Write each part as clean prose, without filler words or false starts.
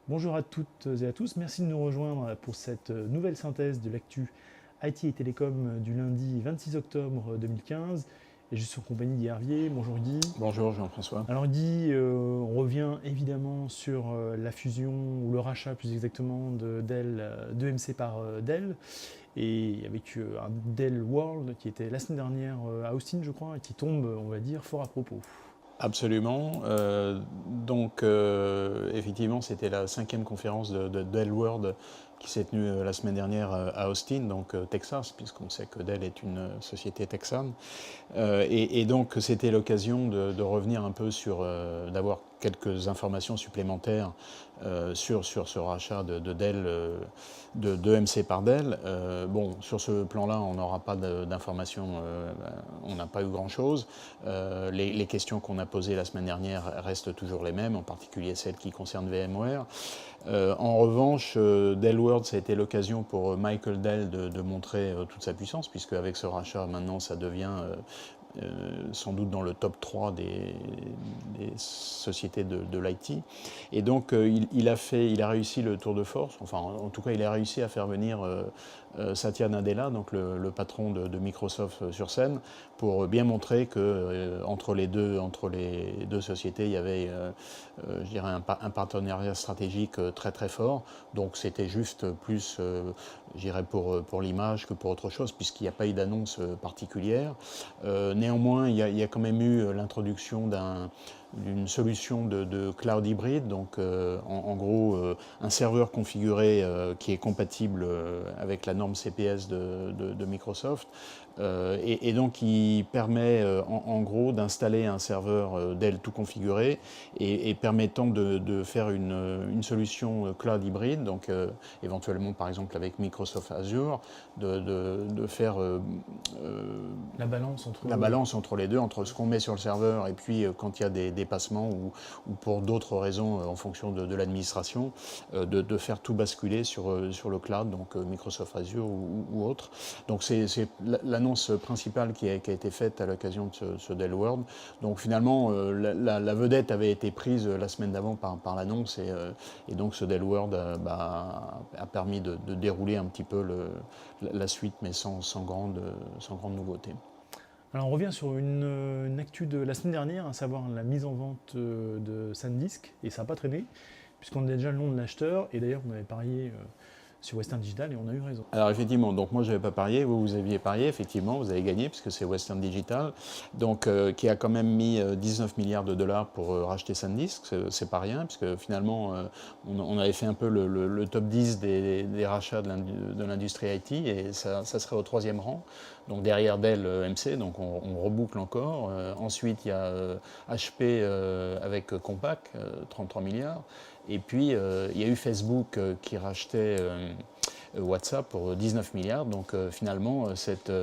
Bonjour à toutes et à tous, merci de nous rejoindre pour cette nouvelle synthèse de l'actu IT et Télécom du lundi 26 octobre 2015. Et je suis en compagnie d'Guy Hervier. Bonjour Guy. Bonjour Jean-François. Alors Guy, on revient évidemment sur la fusion, ou le rachat plus exactement, de d'EMC par Dell. Et avec un Dell World qui était la semaine dernière à Austin, je crois, et qui tombe, on va dire, fort à propos. Absolument. Effectivement, c'était la 5e conférence de Dell World qui s'est tenue la semaine dernière à Austin, donc Texas, puisqu'on sait que Dell est une société texane. Donc, c'était l'occasion de revenir un peu sur, d'avoir quelques informations supplémentaires sur ce rachat de Dell, d'EMC par Dell. Sur ce plan-là, on n'aura pas d'informations, on n'a pas eu grand-chose. Les questions qu'on a posées la semaine dernière restent toujours les mêmes, en particulier celles qui concernent VMware. En revanche, Dell World, ça a été l'occasion pour Michael Dell de montrer toute sa puissance, puisque avec ce rachat, maintenant, ça devient sans doute dans le top 3 des sociétés de l'IT. Et donc, il a réussi le tour de force, enfin, en tout cas, il a réussi à faire venir Satya Nadella, donc le patron de Microsoft, sur scène, pour bien montrer que entre les deux sociétés, il y avait, je dirais, un partenariat stratégique très très fort. Donc c'était juste plus, je dirais, pour l'image que pour autre chose, puisqu'il n'y a pas eu d'annonce particulière. Néanmoins, il y a quand même eu l'introduction d'une solution de cloud hybride, donc en gros un serveur configuré qui est compatible avec la norme CPS de Microsoft, et donc qui permet en gros d'installer un serveur Dell tout configuré et permettant de faire une solution cloud hybride, donc éventuellement par exemple avec Microsoft Azure, de faire La balance entre les deux, entre ce qu'on met sur le serveur et puis quand il y a des dépassements ou pour d'autres raisons en fonction de l'administration, de faire tout basculer sur le cloud, donc Microsoft Azure ou autre. Donc c'est l'annonce principale qui a été faite à l'occasion de ce Dell World. Donc finalement, la vedette avait été prise la semaine d'avant par l'annonce, et donc ce Dell World a permis de dérouler un petit peu la suite, mais sans grande nouveauté. Alors on revient sur une actu de la semaine dernière, à savoir la mise en vente de SanDisk, et ça n'a pas traîné, puisqu'on est déjà le nom de l'acheteur, et d'ailleurs on avait parié sur Western Digital et on a eu raison. Alors effectivement, donc moi je n'avais pas parié, vous aviez parié, effectivement, vous avez gagné puisque c'est Western Digital, donc qui a quand même mis 19 milliards de dollars pour racheter SanDisk, c'est pas rien, puisque finalement on avait fait un peu le top 10 des rachats de l'industrie IT, et ça serait au 3e rang, donc derrière Dell, EMC, donc on reboucle encore. Ensuite il y a HP avec Compaq, 33 milliards. Et puis, il y a eu Facebook qui rachetait WhatsApp pour 19 milliards. Donc, finalement,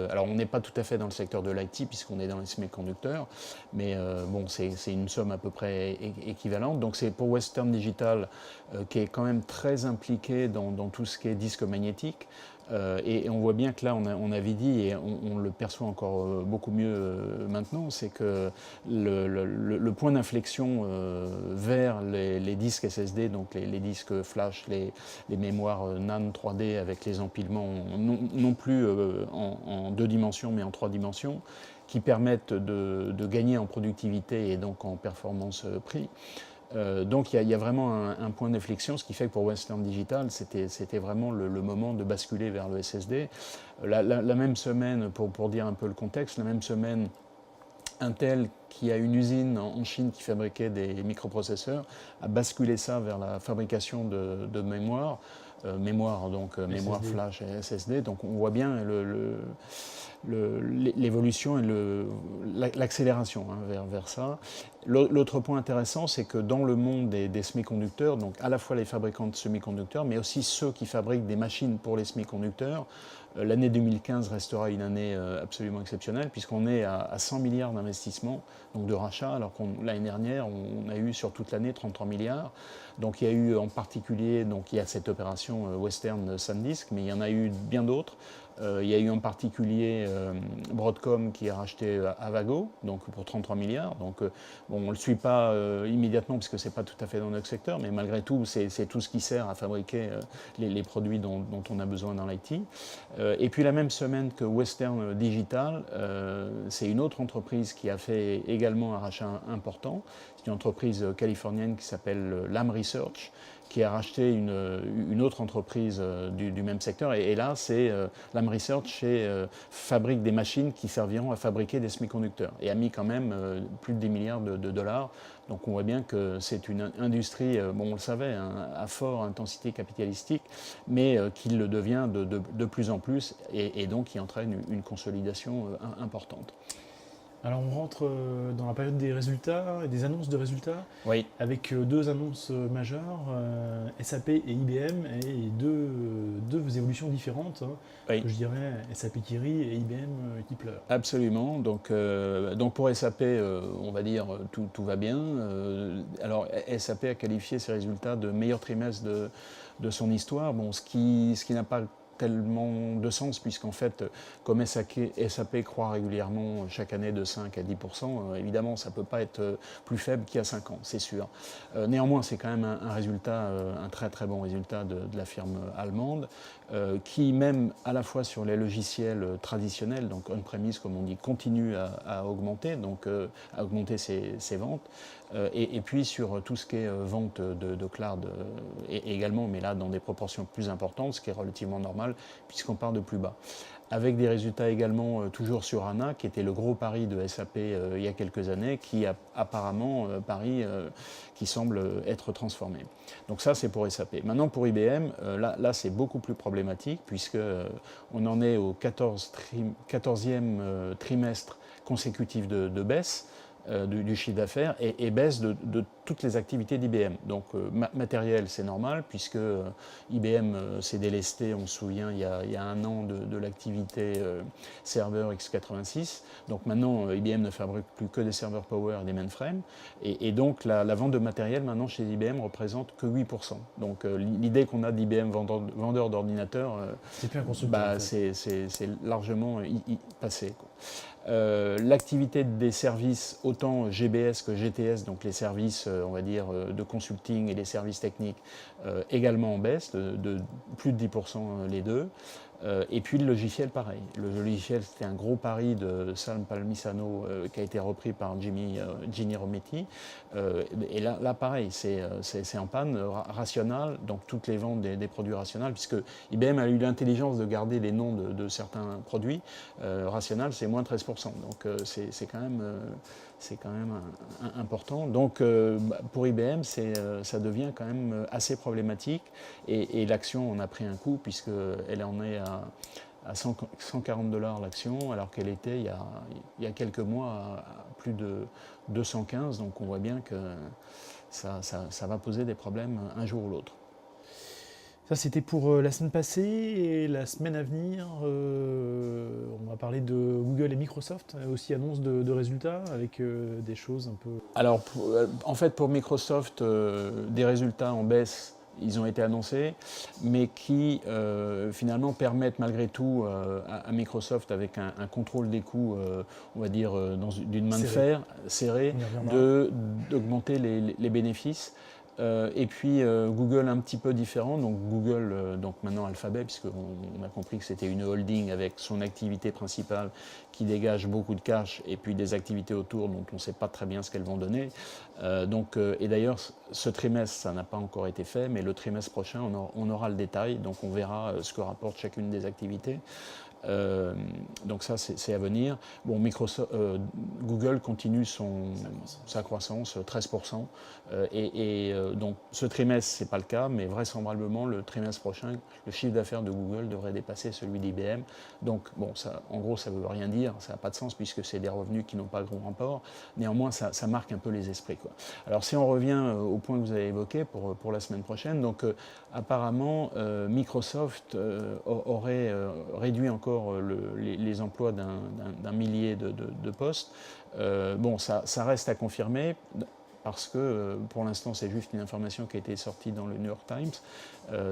alors on n'est pas tout à fait dans le secteur de l'IT puisqu'on est dans les semi-conducteurs, mais c'est une somme à peu près équivalente. Donc, c'est pour Western Digital qui est quand même très impliqué dans tout ce qui est disque magnétique. Et on voit bien que là, on avait dit, et on le perçoit encore beaucoup mieux maintenant, c'est que le point d'inflexion vers les disques SSD, donc les disques flash, les mémoires NAND 3D avec les empilements non plus en 2 dimensions mais en 3 dimensions, qui permettent de gagner en productivité et donc en performance prix. Donc il y a vraiment un point d'inflexion, ce qui fait que pour Western Digital, c'était vraiment le moment de basculer vers le SSD. La même semaine, pour dire un peu le contexte, la même semaine, Intel, qui a une usine en Chine qui fabriquait des microprocesseurs, a basculé ça vers la fabrication de mémoire. mémoire, donc mémoire SSD. flash et SSD. Donc on voit bien l'évolution et l'accélération vers ça. L'autre point intéressant, c'est que dans le monde des semi-conducteurs, donc à la fois les fabricants de semi-conducteurs, mais aussi ceux qui fabriquent des machines pour les semi-conducteurs, l'année 2015 restera une année absolument exceptionnelle, puisqu'on est à 100 milliards d'investissements, donc de rachat, alors que l'année dernière, on a eu sur toute l'année 33 milliards. Donc il y a eu en particulier, donc il y a cette opération Western SanDisk, mais il y en a eu bien d'autres. Il y a eu en particulier Broadcom qui a racheté Avago, donc pour 33 milliards. Donc bon, on ne le suit pas immédiatement parce que ce n'est pas tout à fait dans notre secteur, mais malgré tout, c'est tout ce qui sert à fabriquer les produits dont on a besoin dans l'IT. Et puis la même semaine que Western Digital, c'est une autre entreprise qui a fait également un rachat important. C'est une entreprise californienne qui s'appelle Lam Research, qui a racheté une autre entreprise du même secteur. Et là, c'est Lam Research fabrique des machines qui serviront à fabriquer des semi-conducteurs et a mis quand même plus de 10 milliards de dollars. Donc on voit bien que c'est une industrie, bon on le savait, hein, à forte intensité capitalistique, mais qui le devient de plus en plus et donc qui entraîne une consolidation importante. Alors on rentre dans la période des résultats et des annonces de résultats, Oui, avec deux annonces majeures, SAP et IBM, et deux évolutions différentes, hein, oui. que je dirais SAP qui rit et IBM qui pleure. Absolument. Donc pour SAP, on va dire tout va bien. Alors SAP a qualifié ses résultats de meilleur trimestre de son histoire. Bon, ce qui n'a pas tellement de sens, puisqu'en fait, comme SAP croît régulièrement chaque année de 5 à 10%, évidemment, ça ne peut pas être plus faible qu'il y a 5 ans, c'est sûr. Néanmoins, c'est quand même un résultat, un très très bon résultat de la firme allemande, qui même à la fois sur les logiciels traditionnels, donc on-premise comme on dit, continue à augmenter, donc à augmenter ses ventes. Et puis sur tout ce qui est vente de cloud également, mais là dans des proportions plus importantes, ce qui est relativement normal puisqu'on part de plus bas. Avec des résultats également toujours sur HANA, qui était le gros pari de SAP il y a quelques années, qui a apparemment pari qui semble être transformé. Donc ça c'est pour SAP. Maintenant pour IBM, là c'est beaucoup plus problématique puisqu'on en est au 14e trimestre consécutif de baisse du chiffre d'affaires et baisse de toutes les activités d'IBM. Donc matériel, c'est normal, puisque IBM s'est délesté, on se souvient, il y a un an de l'activité serveur x86. Donc maintenant, IBM ne fabrique plus que des serveurs Power et des mainframes. Et donc la vente de matériel maintenant chez IBM représente que 8%. Donc l'idée qu'on a d'IBM vendeur d'ordinateurs, C'est plus un constructeur. En fait. c'est largement passé, quoi. L'activité des services, autant GBS que GTS, donc les services, on va dire, de consulting et les services techniques, également en baisse, de plus de 10% les deux. Et puis le logiciel, pareil. Le logiciel, c'était un gros pari de Salm Palmisano qui a été repris par Ginny Rometty. Et là, pareil, c'est en panne. Rational, donc toutes les ventes des produits Rational, puisque IBM a eu l'intelligence de garder les noms de certains produits. Rational, c'est moins 13%. Donc c'est quand même important. Donc pour IBM, ça devient quand même assez problématique. Et l'action en a pris un coup, puisqu'elle en est à 140 $ l'action, alors qu'elle était il y a quelques mois à plus de 215. Donc on voit bien que ça va poser des problèmes un jour ou l'autre. Ça, c'était pour la semaine passée, et la semaine à venir, on va parler de Google et Microsoft, aussi annonce de résultats, avec des choses un peu... Alors, en fait, pour Microsoft, des résultats en baisse, ils ont été annoncés, mais qui finalement permettent malgré tout à Microsoft, avec un contrôle des coûts, on va dire, d'une main de fer, serré, d'augmenter les bénéfices. Et puis Google un petit peu différent, donc Google, donc maintenant Alphabet, puisqu'on a compris que c'était une holding avec son activité principale qui dégage beaucoup de cash et puis des activités autour dont on ne sait pas très bien ce qu'elles vont donner. Et d'ailleurs, ce trimestre, ça n'a pas encore été fait, mais le trimestre prochain, on aura le détail, donc on verra ce que rapporte chacune des activités. Donc ça, c'est à venir. Bon, Google continue sa croissance, 13%. Donc ce trimestre, ce n'est pas le cas, mais vraisemblablement, le trimestre prochain, le chiffre d'affaires de Google devrait dépasser celui d'IBM. Donc, bon, ça, en gros, ça ne veut rien dire, ça n'a pas de sens puisque c'est des revenus qui n'ont pas grand rapport. Néanmoins, ça marque un peu les esprits, quoi. Alors, si on revient au point que vous avez évoqué pour la semaine prochaine, donc apparemment, Microsoft aurait réduit encore les emplois d'un millier de postes. Bon, ça reste à confirmer. Parce que pour l'instant, c'est juste une information qui a été sortie dans le New York Times.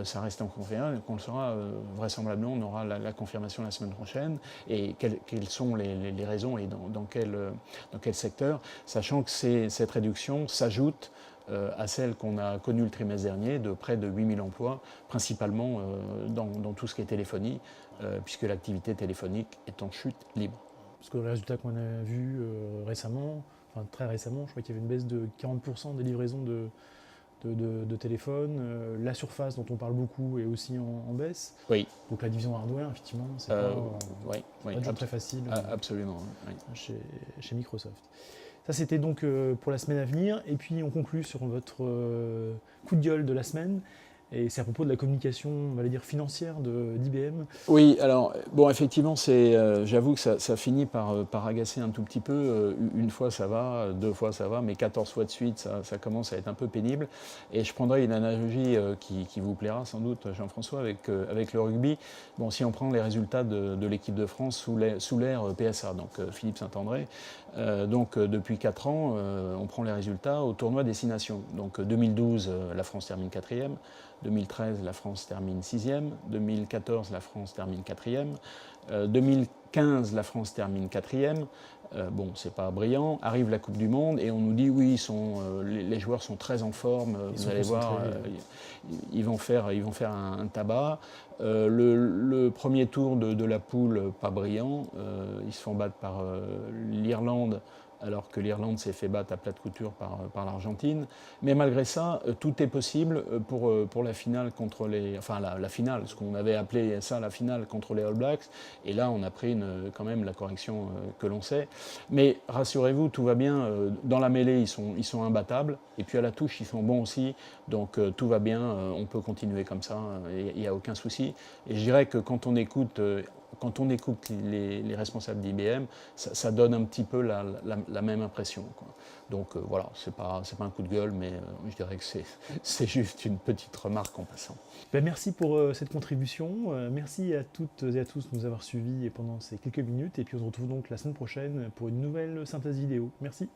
Ça reste en conférence, qu'on le saura vraisemblablement, on aura la confirmation la semaine prochaine. Et quelles sont les raisons et dans quel secteur, sachant que cette réduction s'ajoute à celle qu'on a connue le trimestre dernier de près de 8000 emplois, principalement dans tout ce qui est téléphonie, puisque l'activité téléphonique est en chute libre. Parce que le résultat qu'on a vu récemment, très récemment, je crois qu'il y avait une baisse de 40% des livraisons de téléphones. La surface dont on parle beaucoup est aussi en baisse. Oui. Donc la division hardware, effectivement, c'est pas très facile absolument, oui. chez Microsoft. Ça, c'était donc pour la semaine à venir. Et puis, on conclut sur votre coup de gueule de la semaine. Et c'est à propos de la communication, on va dire, financière d'IBM. Oui, alors, bon, effectivement, j'avoue que ça finit par agacer un tout petit peu. Une fois, ça va, 2 fois, ça va, mais 14 fois de suite, ça commence à être un peu pénible. Et je prendrai une analogie qui vous plaira sans doute, Jean-François, avec le rugby. Bon, si on prend les résultats de l'équipe de France sous l'ère PSA, donc Philippe Saint-André, donc depuis 4 ans, on prend les résultats au tournoi Destination. Donc 2012, la France termine 4e. 2013, la France termine 6e. 2014, la France termine 4e. 2015, la France termine 4e. Bon, c'est pas brillant. Arrive la Coupe du Monde et on nous dit oui, les joueurs sont très en forme. Vous allez voir, ils vont faire un tabac. Le premier tour de la poule, pas brillant. Ils se font battre par l'Irlande, alors que l'Irlande s'est fait battre à plate couture par l'Argentine. Mais malgré ça, tout est possible pour la finale contre la finale, ce qu'on avait appelé ça la finale contre les All Blacks. Et là, on a pris quand même la correction que l'on sait. Mais rassurez-vous, tout va bien. Dans la mêlée, ils sont imbattables. Et puis à la touche, ils sont bons aussi. Donc tout va bien. On peut continuer comme ça. Il n'y a aucun souci. Et je dirais que quand on écoute les responsables d'IBM, ça donne un petit peu la même impression, quoi. Donc voilà, c'est pas un coup de gueule, mais je dirais que c'est juste une petite remarque en passant. Merci pour cette contribution. Merci à toutes et à tous de nous avoir suivis pendant ces quelques minutes. Et puis on se retrouve donc la semaine prochaine pour une nouvelle synthèse vidéo. Merci.